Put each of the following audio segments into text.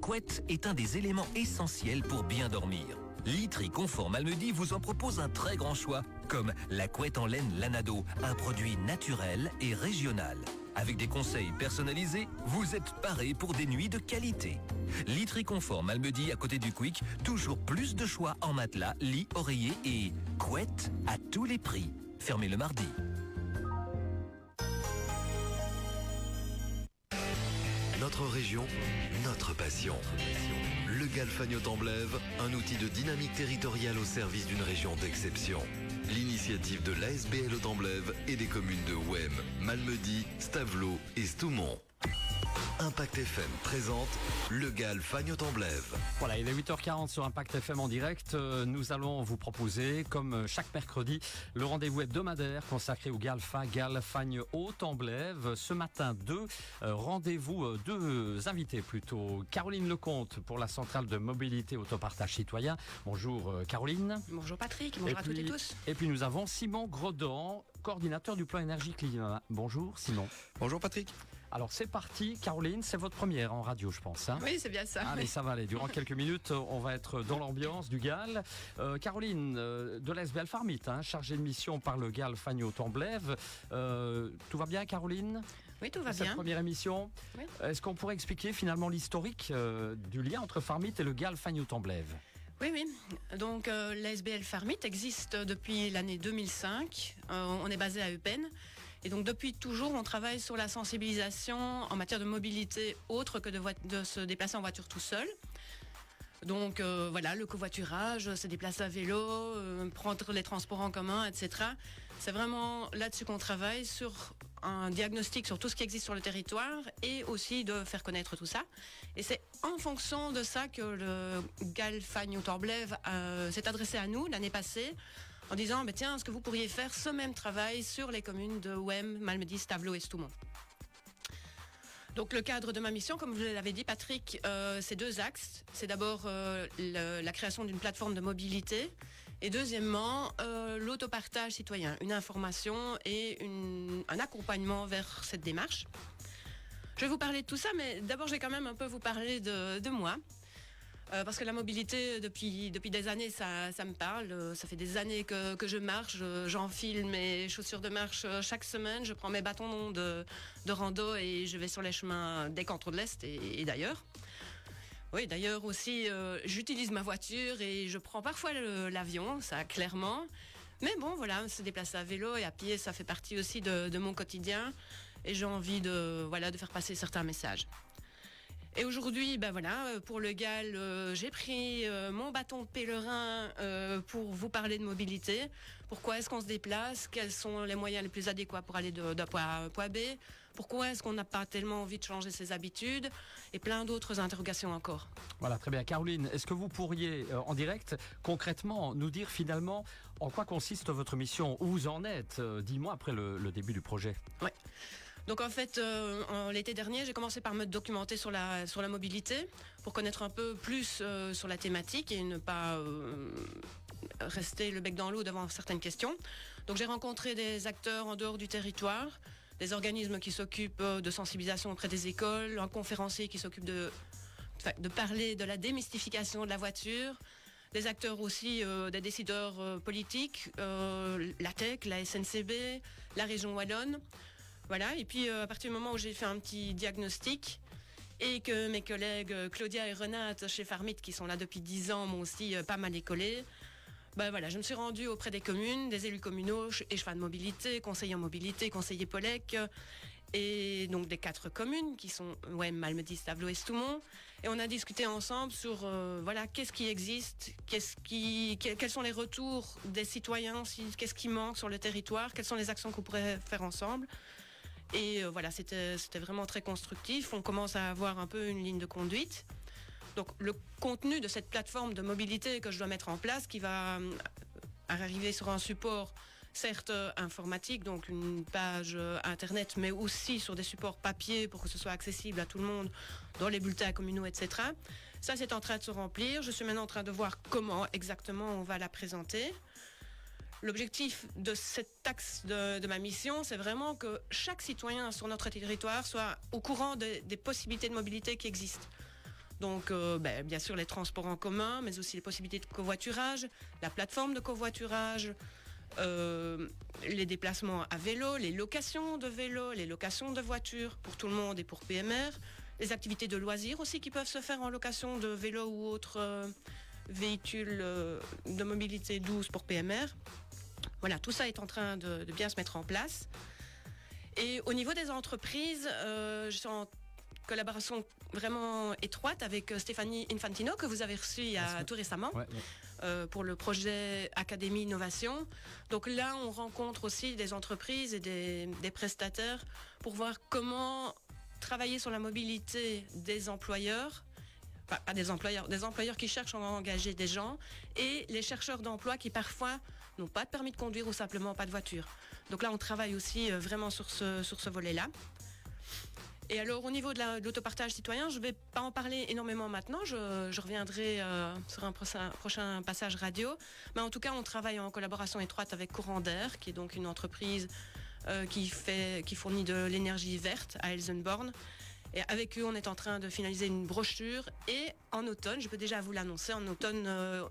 couette est un des éléments essentiels pour bien dormir. Literie Confort Malmedy vous en propose un très grand choix, comme la couette en laine Lanado, un produit naturel et régional. Avec des conseils personnalisés, vous êtes paré pour des nuits de qualité. Literie Confort Malmedy à côté du Quick, toujours plus de choix en matelas, lits, oreillers et couettes à tous les prix. Fermé le mardi. Notre région, notre passion. Le Galfagno-Temblève, un outil de dynamique territoriale au service d'une région d'exception. L'initiative de l'ASBL au Temblève et des communes de Ouem, Malmedy, Stavelot et Stoumont. Impact FM présente le Galfagno-Temblève. Voilà, il est 8h40 sur Impact FM en direct. Nous allons vous proposer, comme chaque mercredi, le rendez-vous hebdomadaire consacré au Galfagno-Temblève. Ce matin, deux invités plutôt. Caroline Lecomte pour la centrale de mobilité autopartage citoyen. Bonjour Caroline. Bonjour Patrick, bonjour à toutes et tous. Et puis nous avons Simon Grodon, coordinateur du plan énergie-climat. Bonjour Simon. Bonjour Patrick. Alors c'est parti, Caroline, c'est votre première en radio, je pense. Hein. Oui, c'est bien ça. Allez, ça va aller. Durant quelques minutes, on va être dans l'ambiance du GAL. Caroline, de l'ASBL Farmit, chargée de mission par le Galfagno-Temblève. Tout va bien, Caroline ? Oui, tout va bien. Cette première émission. Oui. Est-ce qu'on pourrait expliquer finalement l'historique du lien entre Farmit et le Galfagno-Temblève ? Oui. Donc, l'ASBL Farmit existe depuis l'année 2005. On est basé à Eupen. Et donc, depuis toujours, on travaille sur la sensibilisation en matière de mobilité autre que de se déplacer en voiture tout seul. Donc, le covoiturage, se déplacer à vélo, prendre les transports en commun, etc. C'est vraiment là-dessus qu'on travaille, sur un diagnostic sur tout ce qui existe sur le territoire et aussi de faire connaître tout ça. Et c'est en fonction de ça que le Galfagno-Temblève s'est adressé à nous l'année passée, en disant, tiens, est-ce que vous pourriez faire ce même travail sur les communes de Ouem, Malmedy, Stavelot et Stoumont. Donc le cadre de ma mission, comme vous l'avez dit Patrick, c'est deux axes. C'est d'abord la création d'une plateforme de mobilité et deuxièmement l'autopartage citoyen, une information et un accompagnement vers cette démarche. Je vais vous parler de tout ça, mais d'abord je vais quand même un peu vous parler de moi. Parce que la mobilité, depuis des années, ça me parle. Ça fait des années que je marche. J'enfile mes chaussures de marche chaque semaine. Je prends mes bâtons de rando et je vais sur les chemins des cantons de l'Est et d'ailleurs. Oui, d'ailleurs aussi, j'utilise ma voiture et je prends parfois l'avion, ça clairement. Mais bon, voilà, se déplacer à vélo et à pied, ça fait partie aussi de mon quotidien. Et j'ai envie de faire passer certains messages. Et aujourd'hui, pour le GAL, j'ai pris mon bâton de pèlerin pour vous parler de mobilité. Pourquoi est-ce qu'on se déplace ? Quels sont les moyens les plus adéquats pour aller d'un point A à un point B ? Pourquoi est-ce qu'on n'a pas tellement envie de changer ses habitudes ? Et plein d'autres interrogations encore. Voilà, très bien. Caroline, est-ce que vous pourriez, en direct, concrètement, nous dire finalement en quoi consiste votre mission ? Où vous en êtes 10 mois après le début du projet ? Oui. Donc en fait, l'été dernier, j'ai commencé par me documenter sur la mobilité pour connaître un peu plus sur la thématique et ne pas rester le bec dans l'eau devant certaines questions. Donc j'ai rencontré des acteurs en dehors du territoire, des organismes qui s'occupent de sensibilisation auprès des écoles, un conférencier qui s'occupe de parler de la démystification de la voiture, des acteurs aussi, des décideurs politiques, la TEC, la SNCB, la région Wallonne. Voilà, et puis à partir du moment où j'ai fait un petit diagnostic et que mes collègues Claudia et Renate chez Farmit, qui sont là depuis 10 ans, m'ont aussi pas mal écolé, je me suis rendue auprès des communes, des élus communaux, échevins de mobilité, conseillers en mobilité, conseillers POLEC, et donc des 4 communes qui sont Malmedy, Stavelot et Stoumont. Et on a discuté ensemble sur qu'est-ce qui existe, quels sont les retours des citoyens, qu'est-ce qui manque sur le territoire, quelles sont les actions qu'on pourrait faire ensemble. Et c'était vraiment très constructif. On commence à avoir un peu une ligne de conduite. Donc le contenu de cette plateforme de mobilité que je dois mettre en place, qui va arriver sur un support certes informatique, donc une page internet, mais aussi sur des supports papier pour que ce soit accessible à tout le monde, dans les bulletins communaux, etc. Ça, c'est en train de se remplir. Je suis maintenant en train de voir comment exactement on va la présenter. L'objectif de cet axe de ma mission, c'est vraiment que chaque citoyen sur notre territoire soit au courant des possibilités de mobilité qui existent. Donc, bien sûr, les transports en commun, mais aussi les possibilités de covoiturage, la plateforme de covoiturage, les déplacements à vélo, les locations de vélos, les locations de voitures pour tout le monde et pour PMR, les activités de loisirs aussi qui peuvent se faire en location de vélos ou autres véhicules de mobilité douce pour PMR. Voilà, tout ça est en train de bien se mettre en place. Et au niveau des entreprises, je suis en collaboration vraiment étroite avec Stéphanie Infantino, que vous avez reçue tout récemment, pour le projet Académie Innovation. Donc là, on rencontre aussi des entreprises et des prestataires pour voir comment travailler sur la mobilité des employeurs, pas des employeurs qui cherchent à engager des gens, et les chercheurs d'emploi qui parfois n'ont pas de permis de conduire ou simplement pas de voiture. Donc là, on travaille aussi vraiment sur ce volet-là. Et alors, au niveau de l'autopartage citoyen, je ne vais pas en parler énormément maintenant. Je reviendrai sur un prochain passage radio. Mais en tout cas, on travaille en collaboration étroite avec Courant d'Air, qui est donc une entreprise qui fournit de l'énergie verte à Elsenborn. Et avec eux, on est en train de finaliser une brochure. Et en automne, je peux déjà vous l'annoncer, en automne,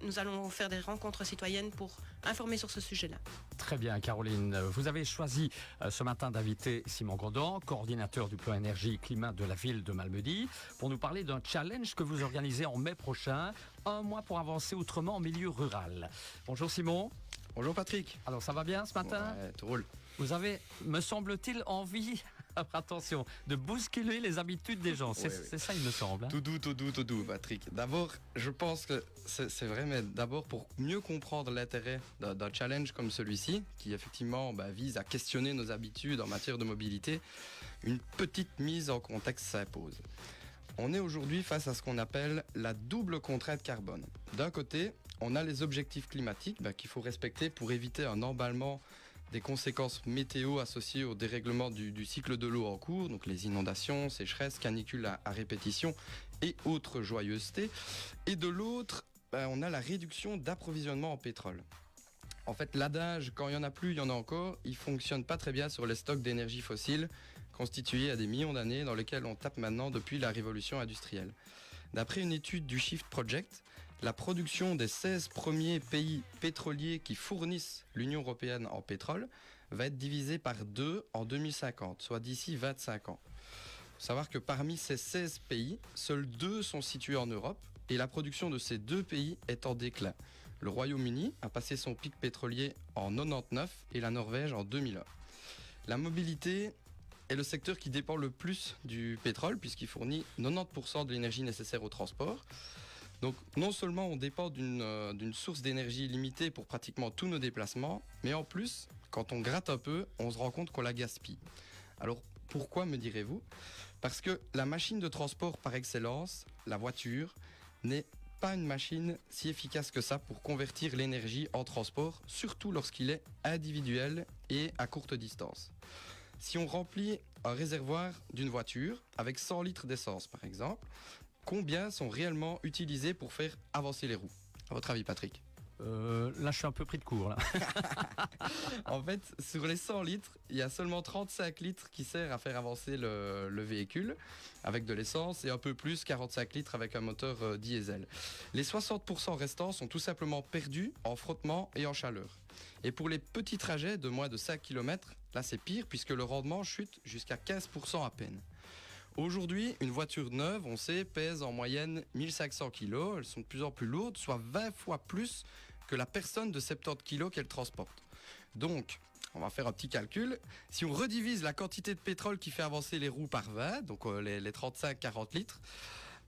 nous allons faire des rencontres citoyennes pour informer sur ce sujet-là. Très bien, Caroline. Vous avez choisi ce matin d'inviter Simon Grondon, coordinateur du plan énergie-climat de la ville de Malmedy, pour nous parler d'un challenge que vous organisez en mai prochain, 1 mois pour avancer autrement en milieu rural. Bonjour Simon. Bonjour Patrick. Alors ça va bien ce matin ? Ouais, tout roule. Vous avez, me semble-t-il, envie, attention, de bousculer les habitudes des gens. C'est ça, il me semble. Hein. Tout doux, Patrick. D'abord, je pense que c'est vrai, mais d'abord, pour mieux comprendre l'intérêt d'un challenge comme celui-ci, qui effectivement vise à questionner nos habitudes en matière de mobilité, une petite mise en contexte s'impose. On est aujourd'hui face à ce qu'on appelle la double contrainte carbone. D'un côté, on a les objectifs climatiques qu'il faut respecter pour éviter un emballement des conséquences météo associées au dérèglement du cycle de l'eau en cours, donc les inondations, sécheresses, canicules à répétition et autres joyeusetés. Et de l'autre, on a la réduction d'approvisionnement en pétrole. En fait, l'adage « quand il n'y en a plus, il y en a encore », il ne fonctionne pas très bien sur les stocks d'énergie fossile constitués à des millions d'années dans lesquels on tape maintenant depuis la révolution industrielle. D'après une étude du Shift Project, la production des 16 premiers pays pétroliers qui fournissent l'Union européenne en pétrole va être divisée par 2 en 2050, soit d'ici 25 ans. Il faut savoir que parmi ces 16 pays, seuls 2 sont situés en Europe et la production de ces 2 pays est en déclin. Le Royaume-Uni a passé son pic pétrolier en 99 et la Norvège en 2001. La mobilité est le secteur qui dépend le plus du pétrole puisqu'il fournit 90% de l'énergie nécessaire au transport. Donc non seulement on dépend d'une source d'énergie limitée pour pratiquement tous nos déplacements, mais en plus, quand on gratte un peu, on se rend compte qu'on la gaspille. Alors pourquoi, me direz-vous ? Parce que la machine de transport par excellence, la voiture, n'est pas une machine si efficace que ça pour convertir l'énergie en transport, surtout lorsqu'il est individuel et à courte distance. Si on remplit un réservoir d'une voiture avec 100 litres d'essence par exemple, combien sont réellement utilisés pour faire avancer les roues ? À votre avis, Patrick ? Là, je suis un peu pris de court. Là. En fait, sur les 100 litres, il y a seulement 35 litres qui servent à faire avancer le véhicule avec de l'essence et un peu plus, 45 litres avec un moteur diesel. Les 60% restants sont tout simplement perdus en frottement et en chaleur. Et pour les petits trajets de moins de 5 km, là c'est pire puisque le rendement chute jusqu'à 15% à peine. Aujourd'hui, une voiture neuve, on sait, pèse en moyenne 1500 kg. Elles sont de plus en plus lourdes, soit 20 fois plus que la personne de 70 kg qu'elle transporte. Donc, on va faire un petit calcul. Si on redivise la quantité de pétrole qui fait avancer les roues par 20, donc les 35-40 litres,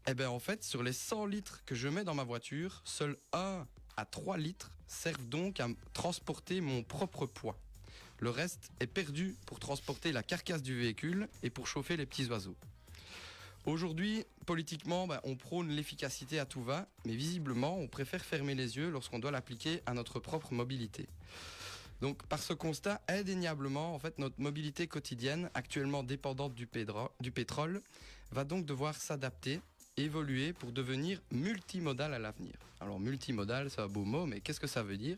eh bien en fait, sur les 100 litres que je mets dans ma voiture, seuls 1 à 3 litres servent donc à transporter mon propre poids. Le reste est perdu pour transporter la carcasse du véhicule et pour chauffer les petits oiseaux. Aujourd'hui, politiquement, on prône l'efficacité à tout va, mais visiblement, on préfère fermer les yeux lorsqu'on doit l'appliquer à notre propre mobilité. Donc, par ce constat, indéniablement, en fait, notre mobilité quotidienne, actuellement dépendante du pétrole, va donc devoir s'adapter, évoluer pour devenir multimodale à l'avenir. Alors, multimodal, c'est un beau mot, mais qu'est-ce que ça veut dire ?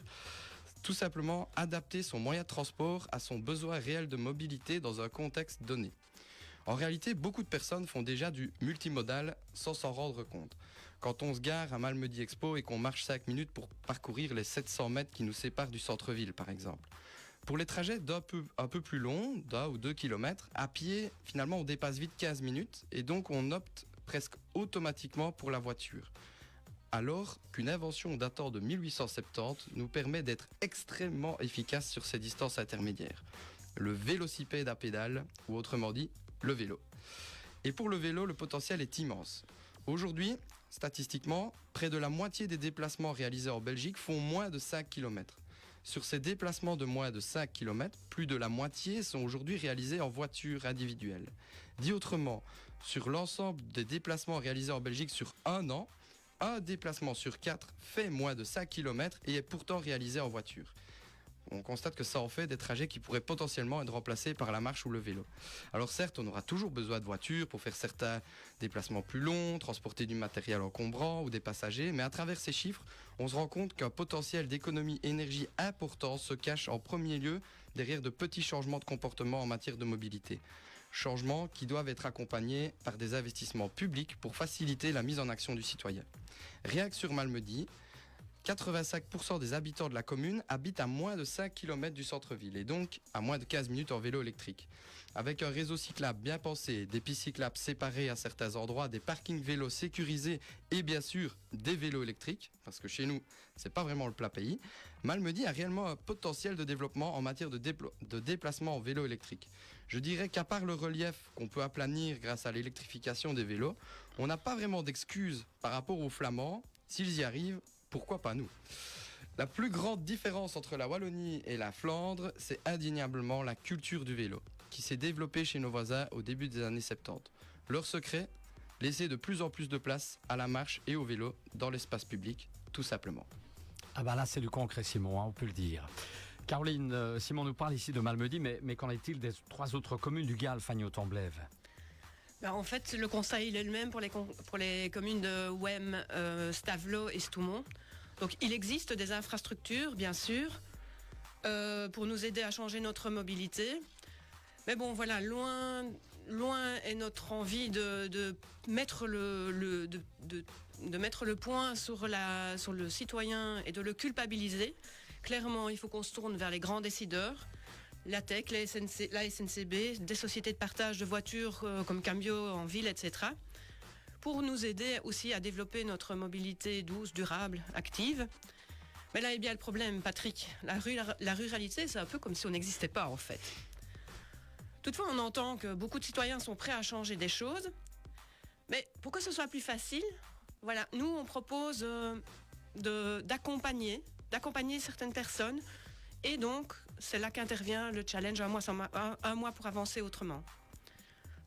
Tout simplement adapter son moyen de transport à son besoin réel de mobilité dans un contexte donné. En réalité, beaucoup de personnes font déjà du multimodal sans s'en rendre compte. Quand on se gare à Malmedy Expo et qu'on marche 5 minutes pour parcourir les 700 mètres qui nous séparent du centre-ville, par exemple. Pour les trajets un peu plus longs, d'1 ou 2 km, à pied, finalement, on dépasse vite 15 minutes et donc on opte presque automatiquement pour la voiture. Alors qu'une invention datant de 1870 nous permet d'être extrêmement efficace sur ces distances intermédiaires. Le vélocipède à pédale, ou autrement dit, le vélo. Et pour le vélo, le potentiel est immense. Aujourd'hui, statistiquement, près de la moitié des déplacements réalisés en Belgique font moins de 5 km. Sur ces déplacements de moins de 5 km, plus de la moitié sont aujourd'hui réalisés en voiture individuelle. Dit autrement, sur l'ensemble des déplacements réalisés en Belgique sur un an, un déplacement sur 4 fait moins de 5 km et est pourtant réalisé en voiture. On constate que ça en fait des trajets qui pourraient potentiellement être remplacés par la marche ou le vélo. Alors certes, on aura toujours besoin de voitures pour faire certains déplacements plus longs, transporter du matériel encombrant ou des passagers, mais à travers ces chiffres, on se rend compte qu'un potentiel d'économie énergie important se cache en premier lieu derrière de petits changements de comportement en matière de mobilité. Changements qui doivent être accompagnés par des investissements publics pour faciliter la mise en action du citoyen. Rien que sur Malmedy, 85% des habitants de la commune habitent à moins de 5 km du centre-ville et donc à moins de 15 minutes en vélo électrique. Avec un réseau cyclable bien pensé, des pistes cyclables séparées à certains endroits, des parkings vélos sécurisés et bien sûr des vélos électriques, parce que chez nous, c'est pas vraiment le plat pays, Malmedy a réellement un potentiel de développement en matière de déplacement en vélo électrique. Je dirais qu'à part le relief qu'on peut aplanir grâce à l'électrification des vélos, on n'a pas vraiment d'excuses par rapport aux Flamands. S'ils y arrivent, pourquoi pas nous? La plus grande différence entre la Wallonie et la Flandre, c'est indéniablement la culture du vélo, qui s'est développée chez nos voisins au début des années 70. Leur secret, laisser de plus en plus de place à la marche et au vélo dans l'espace public, tout simplement. Ah bah là c'est du concret Simon, hein, on peut le dire. Caroline, Simon nous parle ici de Malmedy, mais qu'en est-il des 3 autres communes du Gall, Fagnes-Temblève? En fait, le constat il est le même pour les communes de Wem, Stavelot et Stoumont. Donc il existe des infrastructures, bien sûr, pour nous aider à changer notre mobilité. Mais bon, voilà, loin est notre envie de mettre le point sur le citoyen et de le culpabiliser. Clairement, il faut qu'on se tourne vers les grands décideurs. La TEC, la SNCB, des sociétés de partage de voitures comme Cambio en ville, etc. pour nous aider aussi à développer notre mobilité douce, durable, active. Mais là est bien le problème, Patrick. La ruralité, c'est un peu comme si on n'existait pas, en fait. Toutefois, on entend que beaucoup de citoyens sont prêts à changer des choses. Mais pour que ce soit plus facile, voilà, nous, on propose d'accompagner certaines personnes. Et donc, c'est là qu'intervient le challenge un mois pour avancer autrement.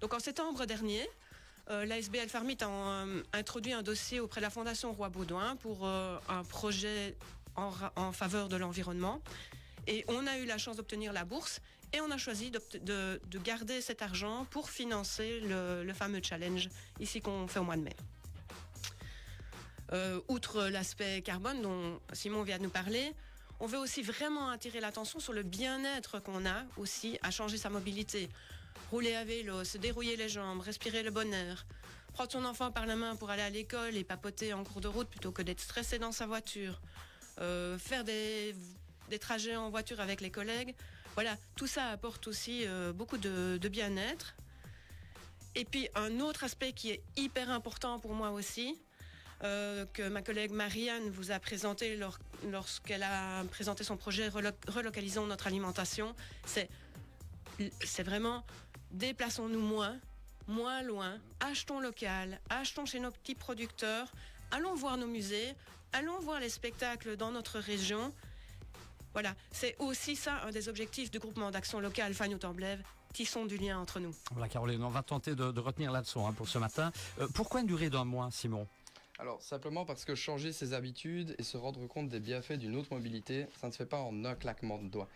Donc, en septembre dernier, l'ASBL Farmit a introduit un dossier auprès de la Fondation Roi-Baudouin pour un projet en faveur de l'environnement. Et on a eu la chance d'obtenir la bourse et on a choisi de garder cet argent pour financer le fameux challenge ici qu'on fait au mois de mai. Outre l'aspect carbone dont Simon vient de nous parler, on veut aussi vraiment attirer l'attention sur le bien-être qu'on a aussi à changer sa mobilité. Rouler à vélo, se dérouiller les jambes, respirer le bon air, prendre son enfant par la main pour aller à l'école et papoter en cours de route plutôt que d'être stressé dans sa voiture, faire des trajets en voiture avec les collègues. Voilà, tout ça apporte aussi beaucoup de bien-être. Et puis un autre aspect qui est hyper important pour moi aussi, que ma collègue Marianne vous a présenté lorsqu'elle a présenté son projet Relocalisons notre alimentation, c'est vraiment déplaçons-nous moins loin, achetons local, achetons chez nos petits producteurs, allons voir nos musées, allons voir les spectacles dans notre région. Voilà, c'est aussi ça un des objectifs du groupement d'action locale Fagnes-Temblève, tissons du lien entre nous. Voilà Caroline, on va tenter de retenir la leçon pour ce matin. Pourquoi une durée d'un mois, Simon ? Alors, simplement parce que changer ses habitudes et se rendre compte des bienfaits d'une autre mobilité, ça ne se fait pas en un claquement de doigts.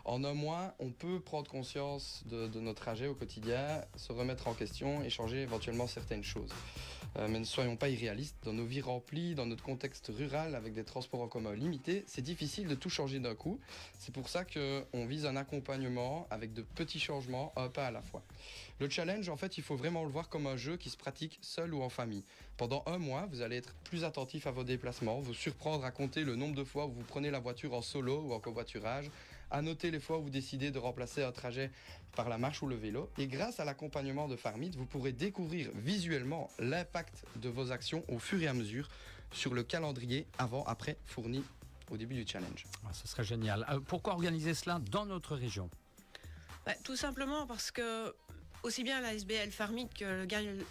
En un mois, on peut prendre conscience de nos trajets au quotidien, se remettre en question et changer éventuellement certaines choses. Mais ne soyons pas irréalistes, dans nos vies remplies, dans notre contexte rural avec des transports en commun limités, c'est difficile de tout changer d'un coup. C'est pour ça qu'on vise un accompagnement avec de petits changements, un pas à la fois. Le challenge, en fait, il faut vraiment le voir comme un jeu qui se pratique seul ou en famille. Pendant un mois, vous allez être plus attentif à vos déplacements, vous surprendre à compter le nombre de fois où vous prenez la voiture en solo ou en covoiturage, à noter les fois où vous décidez de remplacer un trajet par la marche ou le vélo. Et grâce à l'accompagnement de Farmit, vous pourrez découvrir visuellement l'impact de vos actions au fur et à mesure sur le calendrier avant-après fourni au début du challenge. Ce serait génial. Pourquoi organiser cela dans notre région ? Tout simplement parce que aussi bien la SBL Farmit que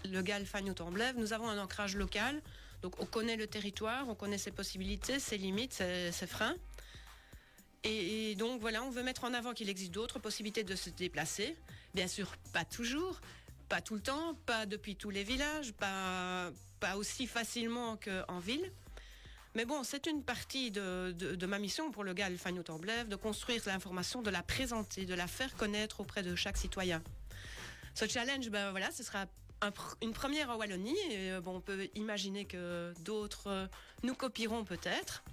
le GAL Fagnes-Tomblaine, nous avons un ancrage local. Donc on connaît le territoire, on connaît ses possibilités, ses limites, ses freins. Et donc voilà, on veut mettre en avant qu'il existe d'autres possibilités de se déplacer. Bien sûr, pas toujours, pas tout le temps, pas depuis tous les villages, pas aussi facilement qu'en ville. Mais bon, c'est une partie de ma mission pour le GAL Fagnes-Tomblaine, de construire l'information, de la présenter, de la faire connaître auprès de chaque citoyen. Ce challenge, ce sera une première en Wallonie. Et, on peut imaginer que d'autres nous copieront peut-être.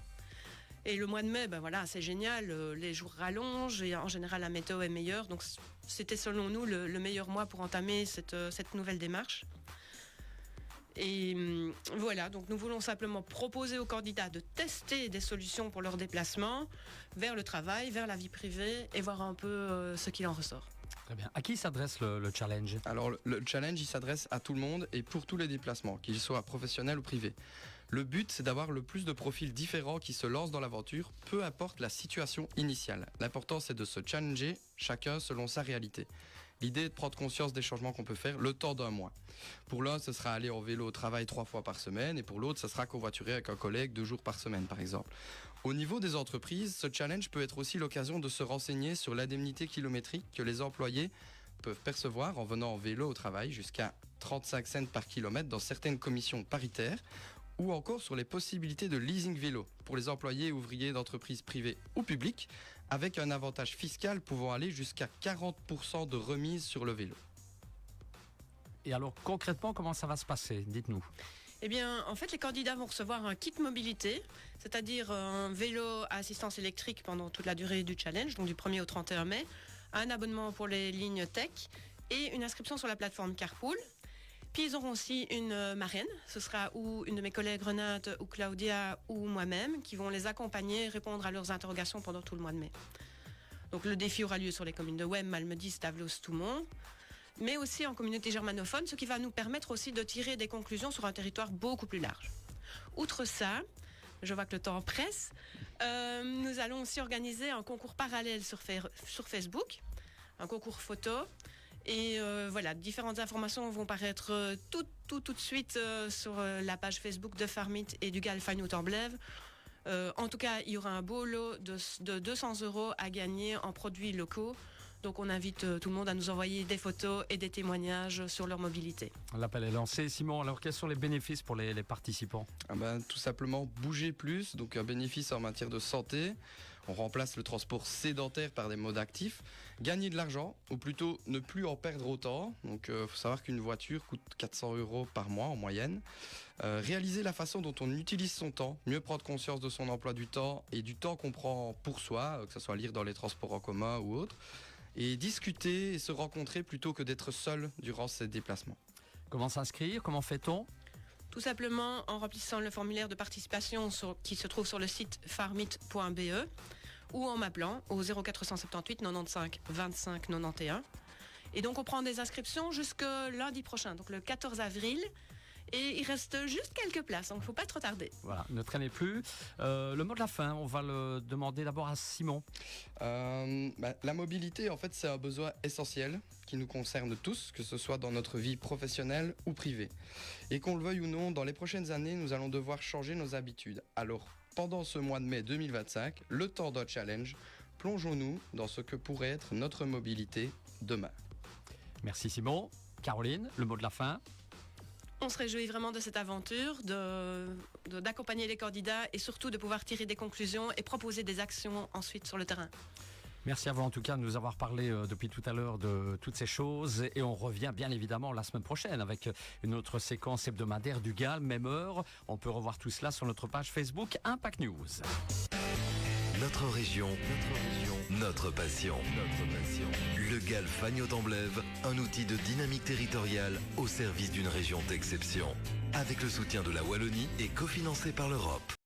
Et le mois de mai, c'est génial. Les jours rallongent et en général la météo est meilleure. Donc c'était selon nous le meilleur mois pour entamer cette nouvelle démarche. Et voilà, donc nous voulons simplement proposer aux candidats de tester des solutions pour leur déplacement vers le travail, vers la vie privée et voir un peu ce qu'il en ressort. Très bien. À qui s'adresse le challenge ? Alors le challenge, il s'adresse à tout le monde et pour tous les déplacements, qu'ils soient professionnels ou privés. Le but, c'est d'avoir le plus de profils différents qui se lancent dans l'aventure, peu importe la situation initiale. L'important, c'est de se challenger, chacun selon sa réalité. L'idée est de prendre conscience des changements qu'on peut faire le temps d'un mois. Pour l'un, ce sera aller en vélo au travail 3 fois par semaine et pour l'autre, ce sera covoiturer avec un collègue 2 jours par semaine, par exemple. Au niveau des entreprises, ce challenge peut être aussi l'occasion de se renseigner sur l'indemnité kilométrique que les employés peuvent percevoir en venant en vélo au travail, jusqu'à 35 cents par kilomètre dans certaines commissions paritaires, ou encore sur les possibilités de leasing vélo pour les employés et ouvriers d'entreprises privées ou publiques, avec un avantage fiscal pouvant aller jusqu'à 40% de remise sur le vélo. Et alors concrètement, comment ça va se passer ? Dites-nous. Eh bien, en fait, les candidats vont recevoir un kit mobilité, c'est-à-dire un vélo à assistance électrique pendant toute la durée du challenge, donc du 1er au 31 mai, un abonnement pour les lignes tech et une inscription sur la plateforme Carpool. Puis ils auront aussi une marraine, ce sera ou une de mes collègues Renate ou Claudia ou moi-même qui vont les accompagner et répondre à leurs interrogations pendant tout le mois de mai. Donc le défi aura lieu sur les communes de Wem, Malmedy, Stavlos, Toumont, mais aussi en communauté germanophone, ce qui va nous permettre aussi de tirer des conclusions sur un territoire beaucoup plus large. Outre ça, je vois que le temps presse, nous allons aussi organiser un concours parallèle sur Facebook, un concours photo. Et différentes informations vont paraître tout de suite sur la page Facebook de Farmit et du GAL Fagnes-Tomblaine. En tout cas, il y aura un beau lot de 200 € à gagner en produits locaux. Donc on invite tout le monde à nous envoyer des photos et des témoignages sur leur mobilité. L'appel est lancé. Simon, alors quels sont les bénéfices pour les participants ? Tout simplement bouger plus, donc un bénéfice en matière de santé. On remplace le transport sédentaire par des modes actifs. Gagner de l'argent, ou plutôt ne plus en perdre autant. Donc il faut savoir qu'une voiture coûte 400 € par mois en moyenne. Réaliser la façon dont on utilise son temps, mieux prendre conscience de son emploi du temps et du temps qu'on prend pour soi, que ce soit lire dans les transports en commun ou autre. Et discuter et se rencontrer plutôt que d'être seul durant ces déplacements. Comment s'inscrire ? Comment fait-on ? Tout simplement en remplissant le formulaire de participation qui se trouve sur le site farmit.be ou en m'appelant au 0478 95 25 91. Et donc on prend des inscriptions jusque lundi prochain, donc le 14 avril. Et il reste juste quelques places, donc il ne faut pas trop tarder. Voilà, ne traînez plus. Le mot de la fin, on va le demander d'abord à Simon. La mobilité, en fait, c'est un besoin essentiel qui nous concerne tous, que ce soit dans notre vie professionnelle ou privée. Et qu'on le veuille ou non, dans les prochaines années, nous allons devoir changer nos habitudes. Alors, pendant ce mois de mai 2025, le temps d'un challenge, plongeons-nous dans ce que pourrait être notre mobilité demain. Merci Simon. Caroline, le mot de la fin. On se réjouit vraiment de cette aventure, d'accompagner les candidats et surtout de pouvoir tirer des conclusions et proposer des actions ensuite sur le terrain. Merci à vous en tout cas de nous avoir parlé depuis tout à l'heure de toutes ces choses et on revient bien évidemment la semaine prochaine avec une autre séquence hebdomadaire du GAL, même heure. On peut revoir tout cela sur notre page Facebook Impact News. Notre région, notre passion. Le GAL Fagnotte-en-Blève, un outil de dynamique territoriale au service d'une région d'exception. Avec le soutien de la Wallonie et cofinancé par l'Europe.